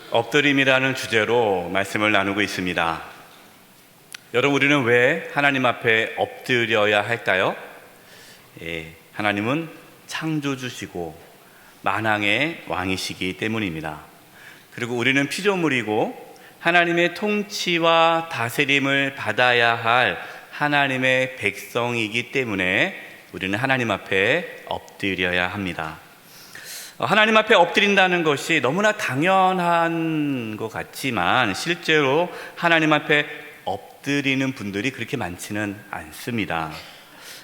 엎드림이라는 주제로 말씀을 나누고 있습니다. 여러분, 우리는 왜 하나님 앞에 엎드려야 할까요? 하나님은 창조주시고 만왕의 왕이시기 때문입니다. 그리고 우리는 피조물이고 하나님의 통치와 다스림을 받아야 할 하나님의 백성이기 때문에 우리는 하나님 앞에 엎드려야 합니다. 하나님 앞에 엎드린다는 것이 너무나 당연한 것 같지만 실제로 하나님 앞에 엎드리는 분들이 그렇게 많지는 않습니다.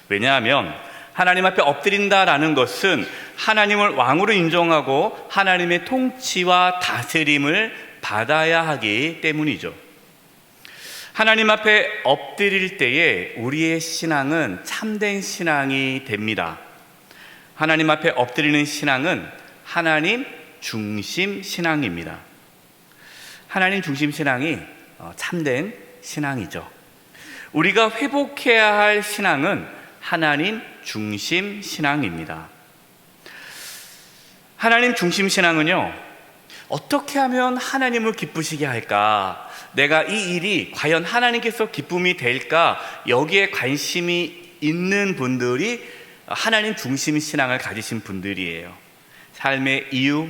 왜냐하면 하나님 앞에 엎드린다라는 것은 하나님을 왕으로 인정하고 하나님의 통치와 다스림을 받아야 하기 때문이죠. 하나님 앞에 엎드릴 때에 우리의 신앙은 참된 신앙이 됩니다. 하나님 앞에 엎드리는 신앙은 하나님 중심 신앙입니다. 하나님 중심 신앙이 참된 신앙이죠. 우리가 회복해야 할 신앙은 하나님 중심 신앙입니다. 하나님 중심 신앙은요, 어떻게 하면 하나님을 기쁘시게 할까? 내가 이 일이 과연 하나님께서 기쁨이 될까? 여기에 관심이 있는 분들이 하나님 중심 신앙을 가지신 분들이에요. 삶의 이유,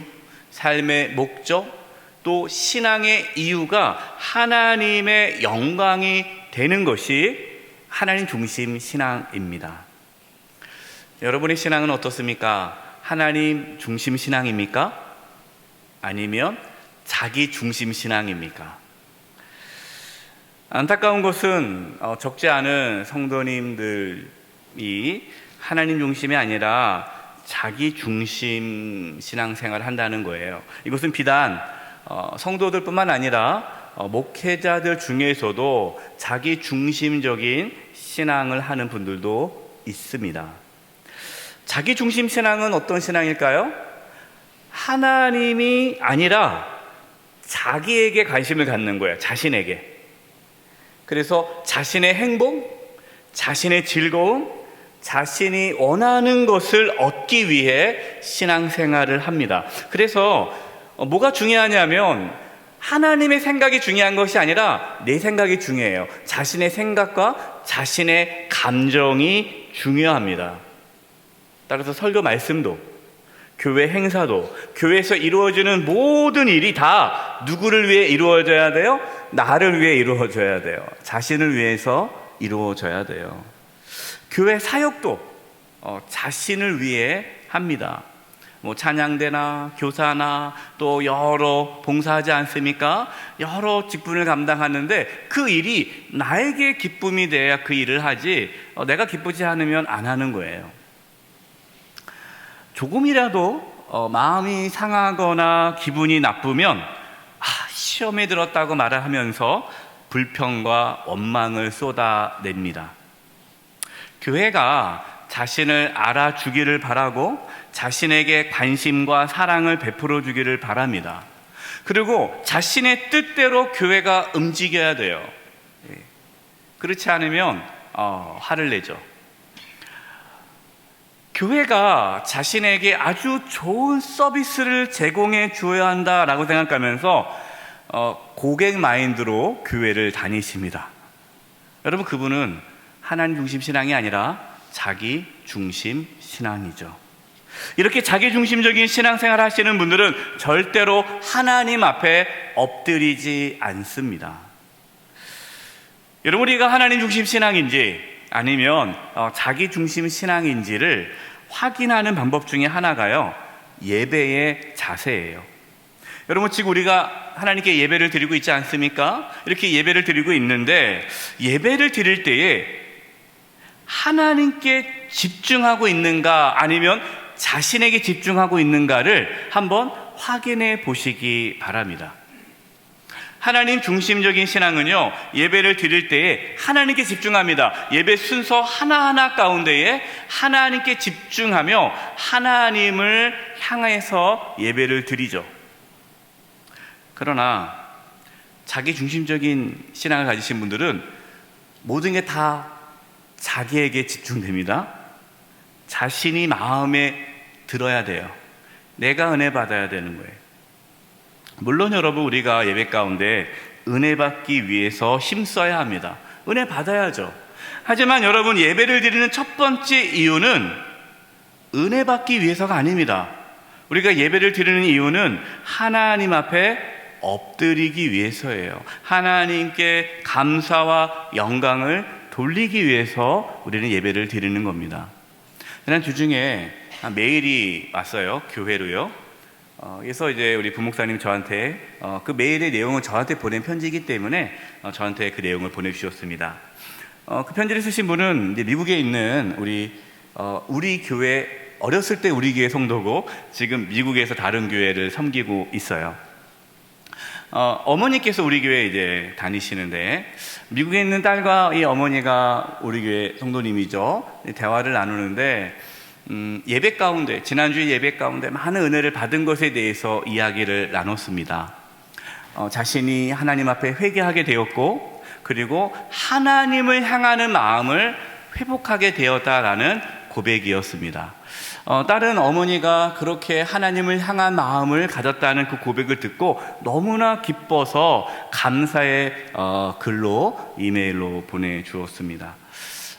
삶의 목적, 또 신앙의 이유가 하나님의 영광이 되는 것이 하나님 중심 신앙입니다. 여러분의 신앙은 어떻습니까? 하나님 중심 신앙입니까? 아니면 자기 중심 신앙입니까? 안타까운 것은 적지 않은 성도님들이 하나님 중심이 아니라 자기 중심 신앙생활을 한다는 거예요. 이것은 비단 성도들뿐만 아니라 목회자들 중에서도 자기 중심적인 신앙을 하는 분들도 있습니다. 자기 중심 신앙은 어떤 신앙일까요? 하나님이 아니라 자기에게 관심을 갖는 거예요. 자신에게. 그래서 자신의 행복, 자신의 즐거움, 자신이 원하는 것을 얻기 위해 신앙생활을 합니다. 그래서 뭐가 중요하냐면 하나님의 생각이 중요한 것이 아니라 내 생각이 중요해요. 자신의 생각과 자신의 감정이 중요합니다. 따라서 설교 말씀도, 교회 행사도, 교회에서 이루어지는 모든 일이 다 누구를 위해 이루어져야 돼요? 나를 위해 이루어져야 돼요. 자신을 위해서 이루어져야 돼요. 교회 사역도 자신을 위해 합니다. 찬양대나 교사나 또 여러 봉사하지 않습니까? 여러 직분을 감당하는데 그 일이 나에게 기쁨이 돼야 그 일을 하지 내가 기쁘지 않으면 안 하는 거예요. 조금이라도 마음이 상하거나 기분이 나쁘면 시험에 들었다고 말을 하면서 불평과 원망을 쏟아냅니다. 교회가 자신을 알아주기를 바라고 자신에게 관심과 사랑을 베풀어 주기를 바랍니다. 그리고 자신의 뜻대로 교회가 움직여야 돼요. 그렇지 않으면 화를 내죠. 교회가 자신에게 아주 좋은 서비스를 제공해 주어야 한다라고 생각하면서 고객 마인드로 교회를 다니십니다. 여러분, 그분은 하나님 중심 신앙이 아니라 자기 중심 신앙이죠. 이렇게 자기 중심적인 신앙생활 하시는 분들은 절대로 하나님 앞에 엎드리지 않습니다. 여러분, 우리가 하나님 중심 신앙인지 아니면 자기 중심 신앙인지를 확인하는 방법 중에 하나가요, 예배의 자세예요. 여러분, 지금 우리가 하나님께 예배를 드리고 있지 않습니까? 이렇게 예배를 드리고 있는데 예배를 드릴 때에 하나님께 집중하고 있는가 아니면 자신에게 집중하고 있는가를 한번 확인해 보시기 바랍니다. 하나님 중심적인 신앙은요, 예배를 드릴 때에 하나님께 집중합니다. 예배 순서 하나하나 가운데에 하나님께 집중하며 하나님을 향해서 예배를 드리죠. 그러나 자기 중심적인 신앙을 가지신 분들은 모든 게 다 자기에게 집중됩니다. 자신이 마음에 들어야 돼요. 내가 은혜 받아야 되는 거예요. 물론 여러분, 우리가 예배 가운데 은혜 받기 위해서 힘써야 합니다. 은혜 받아야죠. 하지만 여러분, 예배를 드리는 첫 번째 이유는 은혜 받기 위해서가 아닙니다. 우리가 예배를 드리는 이유는 하나님 앞에 엎드리기 위해서예요. 하나님께 감사와 영광을 돌리기 위해서 우리는 예배를 드리는 겁니다. 지난 주중에 메일이 왔어요. 교회로요. 그래서 이제 우리 부목사님 저한테 그 메일의 내용은 저한테 보낸 편지이기 때문에 저한테 그 내용을 보내주셨습니다. 그 편지를 쓰신 분은 이제 미국에 있는 우리 교회, 어렸을 때 우리 교회 성도고 지금 미국에서 다른 교회를 섬기고 있어요. 어머니께서 우리 교회에 이제 다니시는데, 미국에 있는 딸과 이 어머니가 우리 교회 성도님이죠. 대화를 나누는데 예배 가운데, 지난주에 예배 가운데 많은 은혜를 받은 것에 대해서 이야기를 나눴습니다. 자신이 하나님 앞에 회개하게 되었고, 그리고 하나님을 향하는 마음을 회복하게 되었다라는 고백이었습니다. 딸은 어머니가 그렇게 하나님을 향한 마음을 가졌다는 그 고백을 듣고 너무나 기뻐서 감사의 글로, 이메일로 보내주었습니다.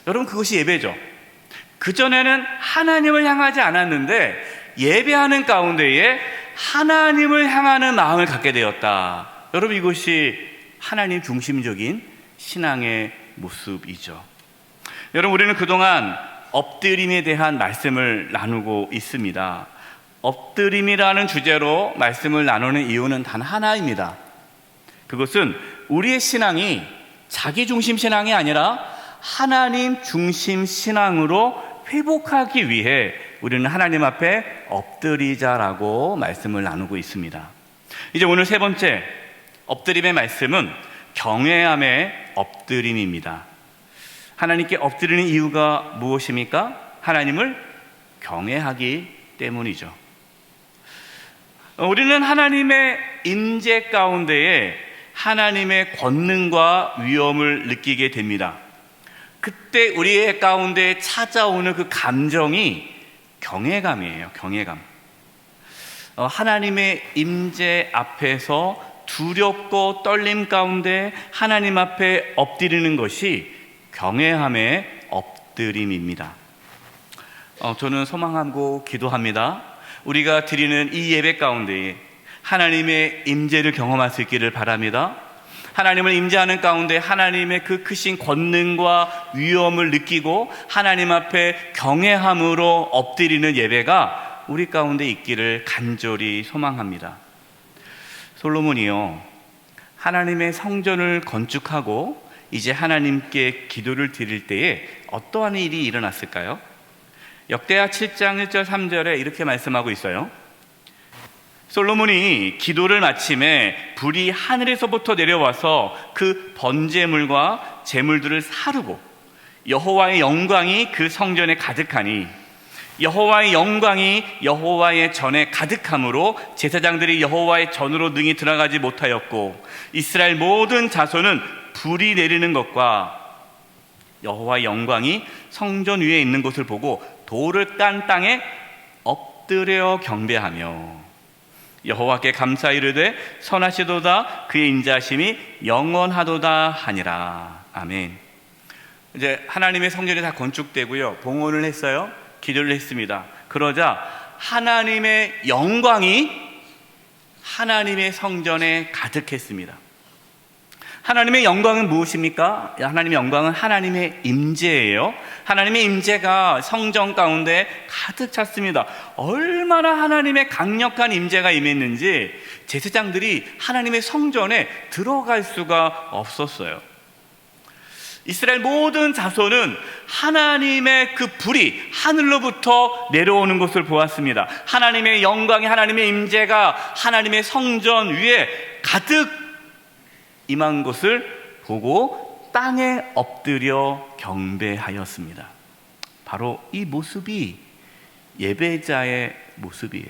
여러분, 그것이 예배죠. 그전에는 하나님을 향하지 않았는데 예배하는 가운데에 하나님을 향하는 마음을 갖게 되었다. 여러분, 이것이 하나님 중심적인 신앙의 모습이죠. 여러분, 우리는 그동안 엎드림에 대한 말씀을 나누고 있습니다. 엎드림이라는 주제로 말씀을 나누는 이유는 단 하나입니다. 그것은 우리의 신앙이 자기 중심 신앙이 아니라 하나님 중심 신앙으로 회복하기 위해 우리는 하나님 앞에 엎드리자라고 말씀을 나누고 있습니다. 이제 오늘 세 번째 엎드림의 말씀은 경외함의 엎드림입니다. 하나님께 엎드리는 이유가 무엇입니까? 하나님을 경외하기 때문이죠. 우리는 하나님의 임재 가운데에 하나님의 권능과 위엄을 느끼게 됩니다. 그때 우리의 가운데 찾아오는 그 감정이 경외감이에요. 경외감. 하나님의 임재 앞에서 두렵고 떨림 가운데 하나님 앞에 엎드리는 것이 경외함의 엎드림입니다. 저는 소망하고 기도합니다. 우리가 드리는 이 예배 가운데 하나님의 임재를 경험할 수 있기를 바랍니다. 하나님을 임재하는 가운데 하나님의 그 크신 권능과 위엄을 느끼고 하나님 앞에 경외함으로 엎드리는 예배가 우리 가운데 있기를 간절히 소망합니다. 솔로몬이요, 하나님의 성전을 건축하고 이제 하나님께 기도를 드릴 때에 어떠한 일이 일어났을까요? 역대하 7장 1절 3절에 이렇게 말씀하고 있어요. 솔로몬이 기도를 마침에 불이 하늘에서부터 내려와서 그 번제물과 제물들을 사르고 여호와의 영광이 그 성전에 가득하니, 여호와의 영광이 여호와의 전에 가득함으로 제사장들이 여호와의 전으로 능히 들어가지 못하였고, 이스라엘 모든 자손은 불이 내리는 것과 여호와의 영광이 성전 위에 있는 것을 보고 돌을 깐 땅에 엎드려 경배하며 여호와께 감사 이르되 선하시도다, 그의 인자하심이 영원하도다 하니라. 아멘. 이제 하나님의 성전이 다 건축되고요, 봉헌을 했어요. 기도를 했습니다. 그러자 하나님의 영광이 하나님의 성전에 가득했습니다. 하나님의 영광은 무엇입니까? 하나님의 영광은 하나님의 임재예요. 하나님의 임재가 성전 가운데 가득 찼습니다. 얼마나 하나님의 강력한 임재가 임했는지 제사장들이 하나님의 성전에 들어갈 수가 없었어요. 이스라엘 모든 자손은 하나님의 그 불이 하늘로부터 내려오는 것을 보았습니다. 하나님의 영광이, 하나님의 임재가 하나님의 성전 위에 가득 임한 것을 보고 땅에 엎드려 경배하였습니다. 바로 이 모습이 예배자의 모습이에요.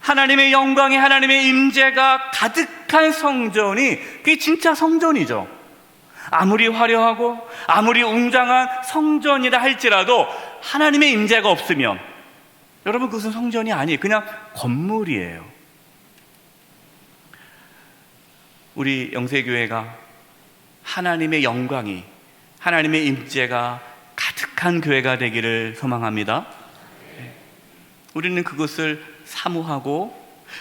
하나님의 영광이, 하나님의 임재가 가득한 성전이, 그게 진짜 성전이죠. 아무리 화려하고 아무리 웅장한 성전이라 할지라도 하나님의 임재가 없으면 여러분, 그것은 성전이 아니에요. 그냥 건물이에요. 우리 영세교회가 하나님의 영광이, 하나님의 임재가 가득한 교회가 되기를 소망합니다. 우리는 그것을 사모하고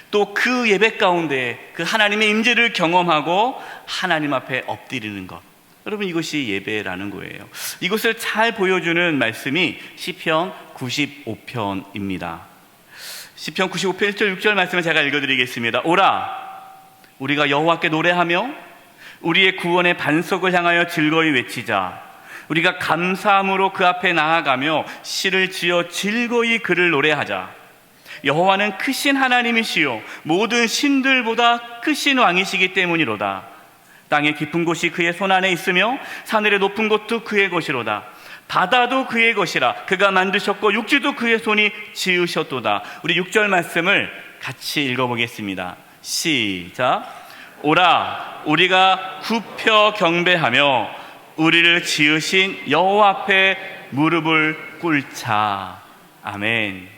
또 그 예배 가운데 그 하나님의 임재를 경험하고 하나님 앞에 엎드리는 것, 여러분 이것이 예배라는 거예요. 이것을 잘 보여주는 말씀이 시편 95편입니다. 시편 95편 1절 6절 말씀을 제가 읽어드리겠습니다. 오라, 우리가 여호와께 노래하며 우리의 구원의 반석을 향하여 즐거이 외치자. 우리가 감사함으로 그 앞에 나아가며 시를 지어 즐거이 그를 노래하자. 여호와는 크신 하나님이시요 모든 신들보다 크신 왕이시기 때문이로다. 땅의 깊은 곳이 그의 손 안에 있으며 하늘의 높은 곳도 그의 것이로다. 바다도 그의 것이라. 그가 만드셨고 육지도 그의 손이 지으셨도다. 우리 6절 말씀을 같이 읽어보겠습니다. 시작. 오라, 우리가 굽혀 경배하며 우리를 지으신 여호와 앞에 무릎을 꿇자. 아멘.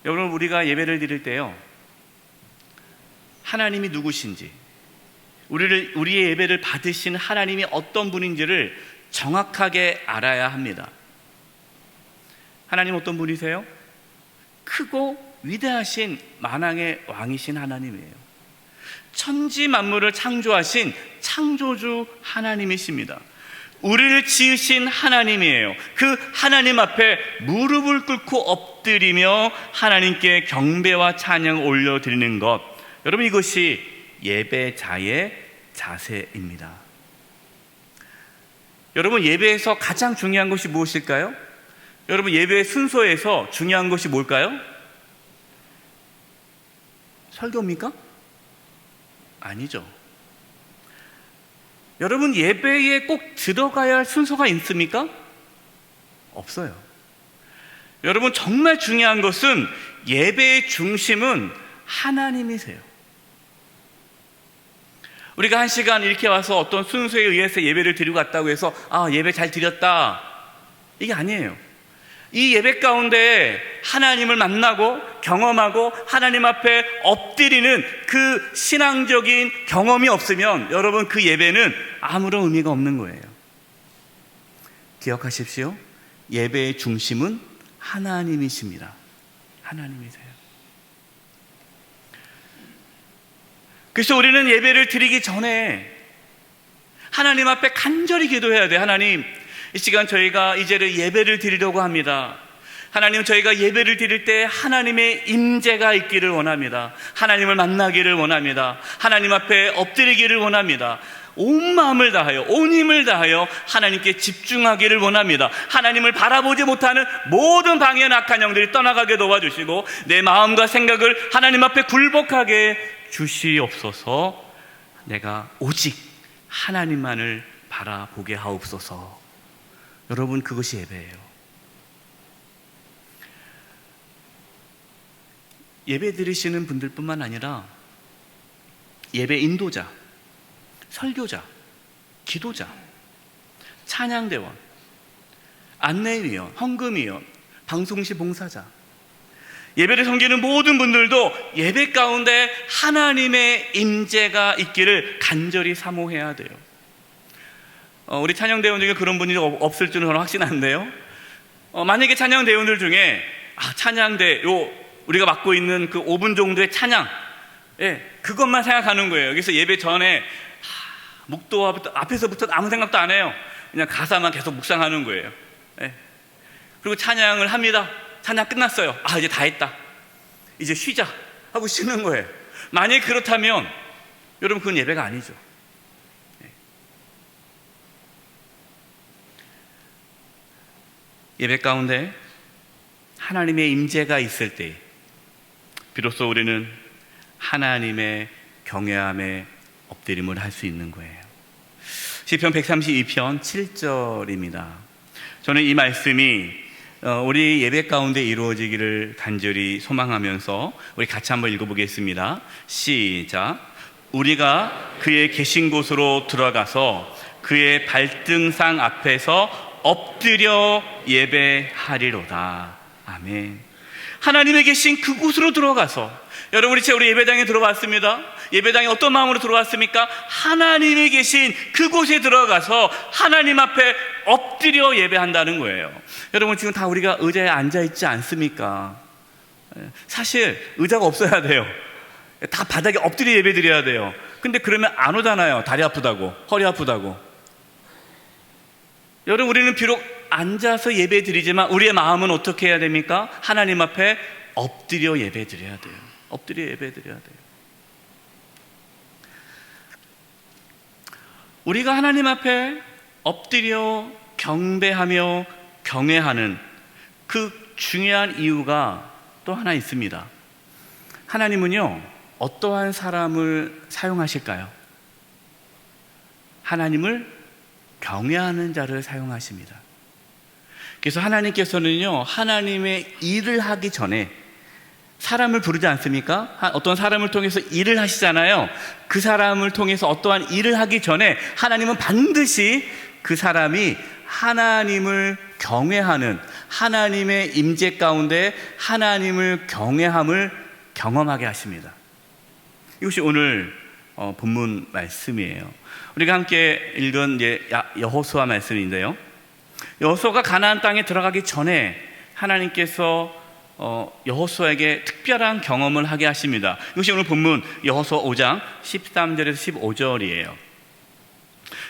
여러분, 우리가 예배를 드릴 때요, 하나님이 누구신지, 우리의 예배를 받으신 하나님이 어떤 분인지를 정확하게 알아야 합니다. 하나님 어떤 분이세요? 크고 위대하신 만왕의 왕이신 하나님이에요. 천지 만물을 창조하신 창조주 하나님이십니다. 우리를 지으신 하나님이에요. 그 하나님 앞에 무릎을 꿇고 엎드리며 하나님께 경배와 찬양을 올려드리는 것, 여러분 이것이 예배자의 자세입니다. 여러분, 예배에서 가장 중요한 것이 무엇일까요? 여러분, 예배의 순서에서 중요한 것이 뭘까요? 설교입니까? 아니죠. 여러분, 예배에 꼭 들어가야 할 순서가 있습니까? 없어요. 여러분, 정말 중요한 것은 예배의 중심은 하나님이세요. 우리가 한 시간 이렇게 와서 어떤 순서에 의해서 예배를 드리고 갔다고 해서 예배 잘 드렸다, 이게 아니에요. 이 예배 가운데 하나님을 만나고 경험하고 하나님 앞에 엎드리는 그 신앙적인 경험이 없으면 여러분 그 예배는 아무런 의미가 없는 거예요. 기억하십시오. 예배의 중심은 하나님이십니다. 하나님이세요. 그래서 우리는 예배를 드리기 전에 하나님 앞에 간절히 기도해야 돼요. 하나님, 이 시간 저희가 이제를 예배를 드리려고 합니다. 하나님, 저희가 예배를 드릴 때 하나님의 임재가 있기를 원합니다. 하나님을 만나기를 원합니다. 하나님 앞에 엎드리기를 원합니다. 온 마음을 다하여, 온 힘을 다하여 하나님께 집중하기를 원합니다. 하나님을 바라보지 못하는 모든 방해와 악한 영들이 떠나가게 도와주시고 내 마음과 생각을 하나님 앞에 굴복하게 주시옵소서. 내가 오직 하나님만을 바라보게 하옵소서. 여러분, 그것이 예배예요. 예배 드리시는 분들뿐만 아니라 예배 인도자, 설교자, 기도자, 찬양대원, 안내위원, 헌금위원, 방송시 봉사자, 예배를 섬기는 모든 분들도 예배 가운데 하나님의 임재가 있기를 간절히 사모해야 돼요. 우리 찬양대원 중에 그런 분이 없을 줄은 저는 확신한데요. 만약에 찬양대원들 중에 찬양대 우리가 맡고 있는 그 5분 정도의 찬양, 그것만 생각하는 거예요. 그래서 예배 전에 묵도 앞에서부터 아무 생각도 안 해요. 그냥 가사만 계속 묵상하는 거예요. 그리고 찬양을 합니다. 찬양 끝났어요. 이제 다 했다, 이제 쉬자 하고 쉬는 거예요. 만약에 그렇다면 여러분, 그건 예배가 아니죠. 예배 가운데 하나님의 임재가 있을 때 비로소 우리는 하나님의 경외함에 엎드림을 할 수 있는 거예요. 시편 132편 7절입니다. 저는 이 말씀이 우리 예배 가운데 이루어지기를 간절히 소망하면서 우리 같이 한번 읽어보겠습니다. 시작. 우리가 그의 계신 곳으로 들어가서 그의 발등상 앞에서 엎드려 예배하리로다. 아멘. 하나님의 계신 그곳으로 들어가서 여러분, 우리 예배당에 들어왔습니다. 예배당에 어떤 마음으로 들어왔습니까? 하나님이 계신 그곳에 들어가서 하나님 앞에 엎드려 예배한다는 거예요. 여러분, 지금 다 우리가 의자에 앉아있지 않습니까? 사실 의자가 없어야 돼요. 다 바닥에 엎드려 예배 드려야 돼요. 근데 그러면 안 오잖아요. 다리 아프다고, 허리 아프다고. 여러분, 우리는 비록 앉아서 예배 드리지만 우리의 마음은 어떻게 해야 됩니까? 하나님 앞에 엎드려 예배 드려야 돼요. 엎드려 예배 드려야 돼요. 우리가 하나님 앞에 엎드려 경배하며 경외하는 그 중요한 이유가 또 하나 있습니다. 하나님은요, 어떠한 사람을 사용하실까요? 하나님을 경외하는 자를 사용하십니다. 그래서 하나님께서는요, 하나님의 일을 하기 전에 사람을 부르지 않습니까? 어떤 사람을 통해서 일을 하시잖아요. 그 사람을 통해서 어떠한 일을 하기 전에 하나님은 반드시 그 사람이 하나님을 경외하는, 하나님의 임재 가운데 하나님을 경외함을 경험하게 하십니다. 이것이 오늘 본문 말씀이에요. 우리가 함께 읽은 여호수아 말씀인데요, 여호수아가 가나안 땅에 들어가기 전에 하나님께서 여호수아에게 특별한 경험을 하게 하십니다. 이것이 오늘 본문 여호수아 5장 13절에서 15절이에요.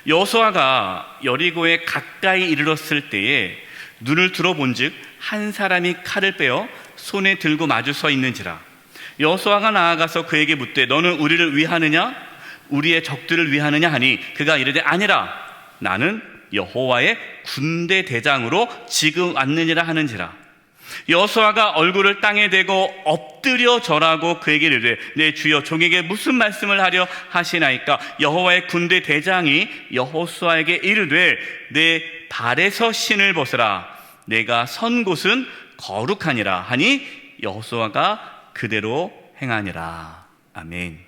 여호수아가 여리고에 가까이 이르렀을 때에 눈을 들어본즉 한 사람이 칼을 빼어 손에 들고 마주 서 있는지라. 여호수아가 나아가서 그에게 묻되 너는 우리를 위하느냐 우리의 적들을 위하느냐 하니 그가 이르되 아니라 나는 여호와의 군대 대장으로 지금 왔느니라 하는지라. 여호수아가 얼굴을 땅에 대고 엎드려 절하고 그에게 이르되 내 주여 종에게 무슨 말씀을 하려 하시나이까. 여호와의 군대 대장이 여호수아에게 이르되 내 발에서 신을 벗으라. 내가 선 곳은 거룩하니라 하니 여호수아가 그대로 행하니라. 아멘.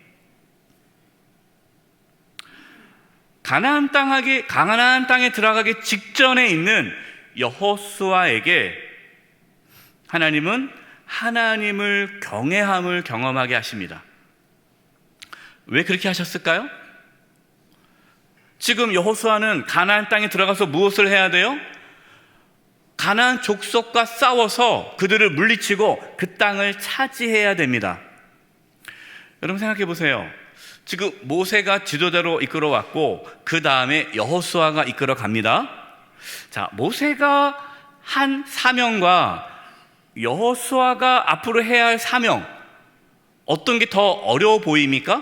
가나안 땅에 들어가기 직전에 있는 여호수아에게 하나님은 하나님을 경외함을 경험하게 하십니다. 왜 그렇게 하셨을까요? 지금 여호수아는 가나안 땅에 들어가서 무엇을 해야 돼요? 가나안 족속과 싸워서 그들을 물리치고 그 땅을 차지해야 됩니다. 여러분 생각해 보세요. 지금 모세가 지도자로 이끌어왔고 그 다음에 여호수아가 이끌어 갑니다. 자, 모세가 한 사명과 여호수아가 앞으로 해야 할 사명, 어떤 게 더 어려워 보입니까?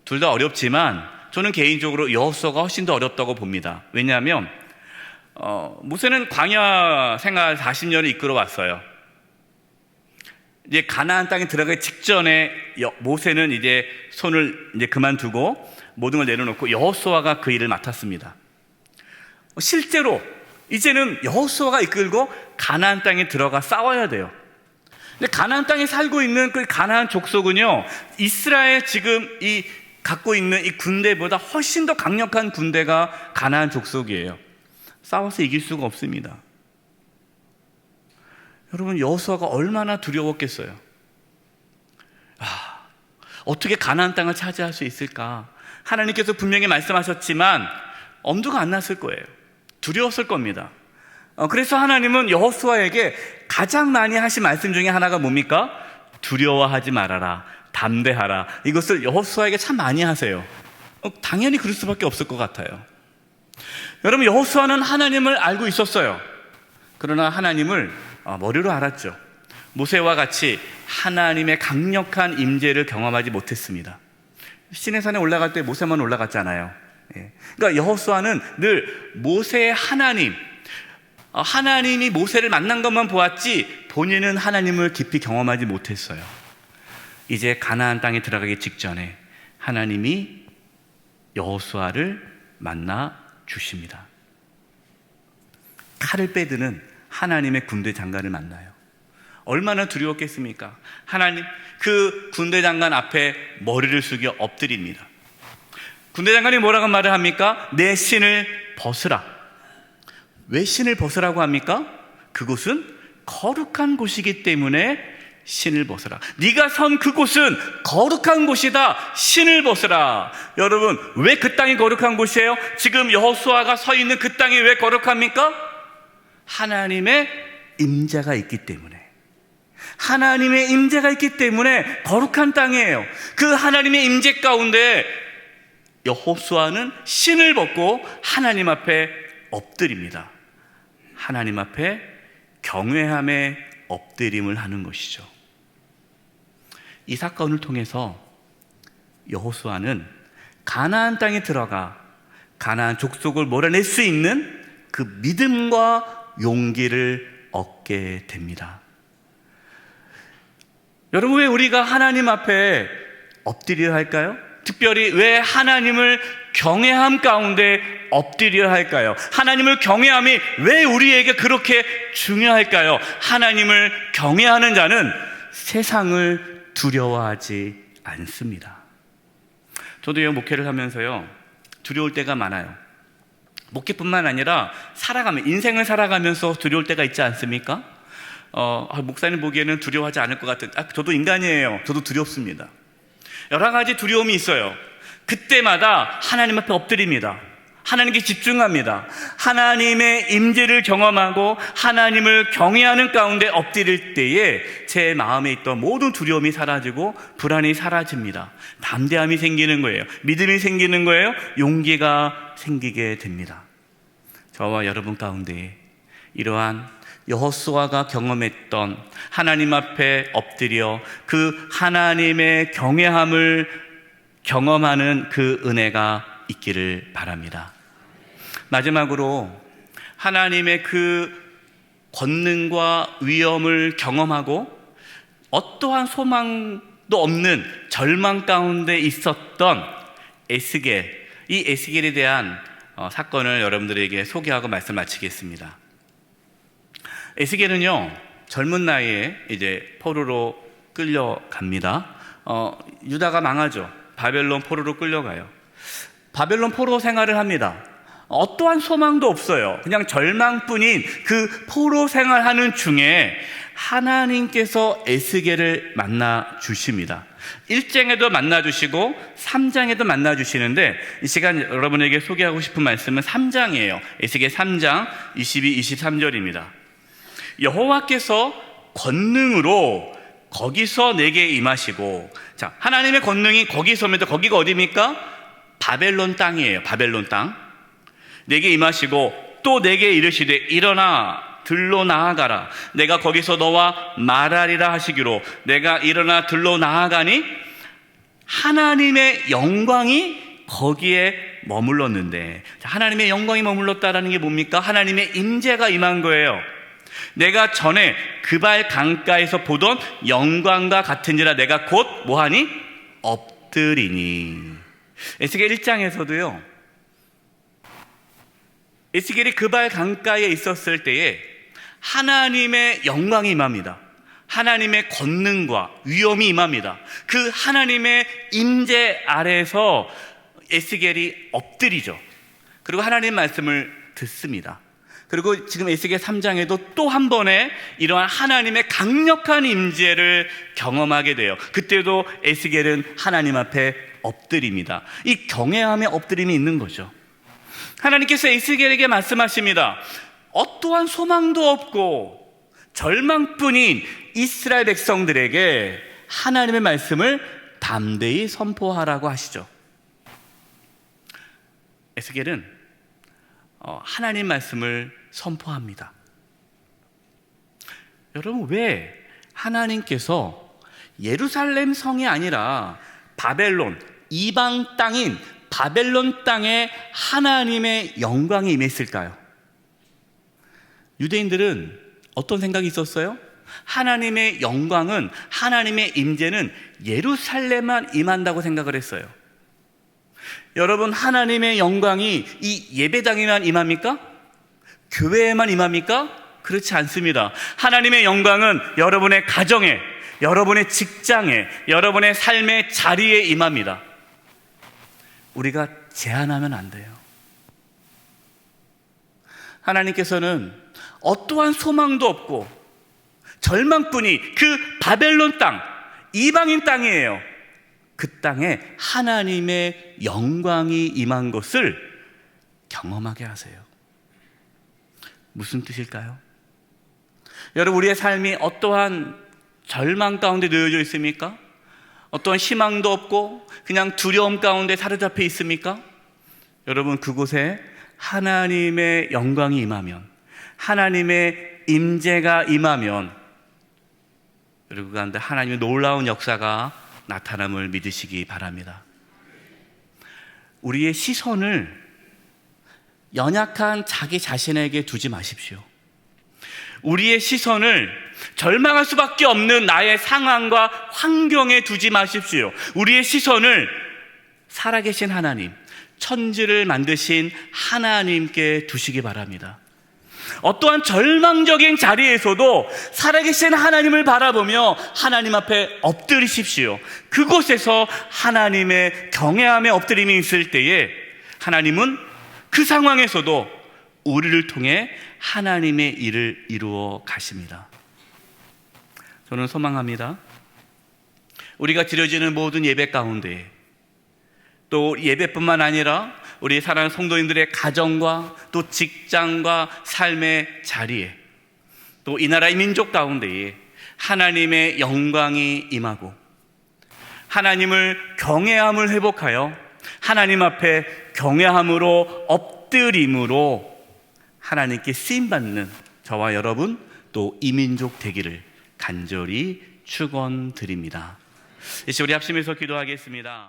둘 다 어렵지만 저는 개인적으로 여호수아가 훨씬 더 어렵다고 봅니다. 왜냐하면 모세는 광야 생활 40년을 이끌어 왔어요. 이제 가나안 땅에 들어가기 직전에 모세는 이제 손을 이제 그만두고 모든 걸 내려놓고 여호수아가 그 일을 맡았습니다. 실제로 이제는 여호수아가 이끌고 가나안 땅에 들어가 싸워야 돼요. 근데 가나안 땅에 살고 있는 그 가나안 족속은요, 이스라엘 지금 이 갖고 있는 이 군대보다 훨씬 더 강력한 군대가 가나안 족속이에요. 싸워서 이길 수가 없습니다. 여러분, 여호수아가 얼마나 두려웠겠어요. 어떻게 가나안 땅을 차지할 수 있을까? 하나님께서 분명히 말씀하셨지만 엄두가 안 났을 거예요. 두려웠을 겁니다. 그래서 하나님은 여호수아에게 가장 많이 하신 말씀 중에 하나가 뭡니까? 두려워하지 말아라, 담대하라. 이것을 여호수아에게 참 많이 하세요. 당연히 그럴 수밖에 없을 것 같아요. 여러분, 여호수아는 하나님을 알고 있었어요. 그러나 하나님을 머리로 알았죠. 모세와 같이 하나님의 강력한 임재를 경험하지 못했습니다. 시내산에 올라갈 때 모세만 올라갔잖아요. 그러니까 여호수아는 늘 모세의 하나님이 모세를 만난 것만 보았지 본인은 하나님을 깊이 경험하지 못했어요. 이제 가나안 땅에 들어가기 직전에 하나님이 여호수아를 만나 주십니다. 칼을 빼드는 하나님의 군대 장관을 만나요. 얼마나 두려웠겠습니까? 하나님, 그 군대 장관 앞에 머리를 숙여 엎드립니다. 군대 장관이 뭐라고 말을 합니까? 내 신을 벗으라. 왜 신을 벗으라고 합니까? 그곳은 거룩한 곳이기 때문에 신을 벗어라. 네가 선 그곳은 거룩한 곳이다. 신을 벗어라. 여러분, 왜 그 땅이 거룩한 곳이에요? 지금 여호수아가 서 있는 그 땅이 왜 거룩합니까? 하나님의 임재가 있기 때문에. 하나님의 임재가 있기 때문에 거룩한 땅이에요. 그 하나님의 임재 가운데 여호수아는 신을 벗고 하나님 앞에 엎드립니다. 하나님 앞에 경외함에 엎드림을 하는 것이죠. 이 사건을 통해서 여호수아는 가나안 땅에 들어가 가나안 족속을 몰아낼 수 있는 그 믿음과 용기를 얻게 됩니다. 여러분, 왜 우리가 하나님 앞에 엎드려야 할까요? 특별히 왜 하나님을 경외함 가운데 엎드려야 할까요? 하나님을 경외함이 왜 우리에게 그렇게 중요할까요? 하나님을 경외하는 자는 세상을 두려워하지 않습니다. 저도요, 목회를 하면서요, 두려울 때가 많아요. 목회뿐만 아니라 인생을 살아가면서 두려울 때가 있지 않습니까? 목사님 보기에는 두려워하지 않을 것 같은, 저도 인간이에요. 저도 두렵습니다. 여러 가지 두려움이 있어요. 그때마다 하나님 앞에 엎드립니다. 하나님께 집중합니다. 하나님의 임재를 경험하고 하나님을 경외하는 가운데 엎드릴 때에 제 마음에 있던 모든 두려움이 사라지고 불안이 사라집니다. 담대함이 생기는 거예요. 믿음이 생기는 거예요. 용기가 생기게 됩니다. 저와 여러분 가운데 이러한 여호수아가 경험했던 하나님 앞에 엎드려 그 하나님의 경외함을 경험하는 그 은혜가 있기를 바랍니다. 마지막으로 하나님의 그 권능과 위엄을 경험하고 어떠한 소망도 없는 절망 가운데 있었던 에스겔, 이 에스겔에 대한 사건을 여러분들에게 소개하고 말씀 마치겠습니다. 에스겔은요, 젊은 나이에 이제 포로로 끌려갑니다. 유다가 망하죠. 바벨론 포로로 끌려가요. 바벨론 포로 생활을 합니다. 어떠한 소망도 없어요. 그냥 절망뿐인 그 포로 생활하는 중에 하나님께서 에스겔을 만나 주십니다. 1장에도 만나 주시고 3장에도 만나 주시는데, 이 시간 여러분에게 소개하고 싶은 말씀은 3장이에요. 에스겔 3장 22, 23절입니다. 여호와께서 권능으로 거기서 내게 임하시고, 자, 하나님의 권능이 거기서입니다. 거기가 어디입니까? 바벨론 땅이에요. 바벨론 땅. 내게 임하시고 또 내게 이르시되 일어나 들로 나아가라. 내가 거기서 너와 말하리라 하시기로 내가 일어나 들로 나아가니 하나님의 영광이 거기에 머물렀는데, 하나님의 영광이 머물렀다라는 게 뭡니까? 하나님의 임재가 임한 거예요. 내가 전에 그발 강가에서 보던 영광과 같은지라 내가 곧 뭐하니? 엎드리니. 에스겔 1장에서도요, 에스겔이 그발 강가에 있었을 때에 하나님의 영광이 임합니다. 하나님의 권능과 위엄이 임합니다. 그 하나님의 임재 아래에서 에스겔이 엎드리죠. 그리고 하나님 말씀을 듣습니다. 그리고 지금 에스겔 3장에도 또 한 번의 이러한 하나님의 강력한 임재를 경험하게 돼요. 그때도 에스겔은 하나님 앞에 엎드립니다. 이 경외함의 엎드림이 있는 거죠. 하나님께서 에스겔에게 말씀하십니다. 어떠한 소망도 없고 절망뿐인 이스라엘 백성들에게 하나님의 말씀을 담대히 선포하라고 하시죠. 에스겔은 하나님 말씀을 선포합니다. 여러분, 왜 하나님께서 예루살렘 성이 아니라 바벨론, 이방 땅인 바벨론 땅에 하나님의 영광이 임했을까요? 유대인들은 어떤 생각이 있었어요? 하나님의 영광은, 하나님의 임재는 예루살렘만 임한다고 생각을 했어요. 여러분, 하나님의 영광이 이 예배당에만 임합니까? 교회에만 임합니까? 그렇지 않습니다. 하나님의 영광은 여러분의 가정에, 여러분의 직장에, 여러분의 삶의 자리에 임합니다. 우리가 제한하면 안 돼요. 하나님께서는 어떠한 소망도 없고 절망뿐이 그 바벨론 땅, 이방인 땅이에요. 그 땅에 하나님의 영광이 임한 것을 경험하게 하세요. 무슨 뜻일까요? 여러분, 우리의 삶이 어떠한 절망 가운데 놓여져 있습니까? 어떠한 희망도 없고 그냥 두려움 가운데 사로잡혀 있습니까? 여러분, 그곳에 하나님의 영광이 임하면, 하나님의 임재가 임하면 여러분 가운데 하나님의 놀라운 역사가 나타남을 믿으시기 바랍니다. 우리의 시선을 연약한 자기 자신에게 두지 마십시오. 우리의 시선을 절망할 수밖에 없는 나의 상황과 환경에 두지 마십시오. 우리의 시선을 살아계신 하나님, 천지를 만드신 하나님께 두시기 바랍니다. 어떠한 절망적인 자리에서도 살아계신 하나님을 바라보며 하나님 앞에 엎드리십시오. 그곳에서 하나님의 경외함에 엎드림이 있을 때에 하나님은 그 상황에서도 우리를 통해 하나님의 일을 이루어 가십니다. 저는 소망합니다. 우리가 드려지는 모든 예배 가운데, 또 예배뿐만 아니라 우리 사랑하는 성도님들의 가정과 또 직장과 삶의 자리에, 또 이 나라의 민족 가운데에 하나님의 영광이 임하고 하나님을 경외함을 회복하여 하나님 앞에 경외함으로 엎드림으로 하나님께 쓰임받는 저와 여러분, 또 이 민족 되기를 간절히 축원드립니다. 이제 우리 합심해서 기도하겠습니다.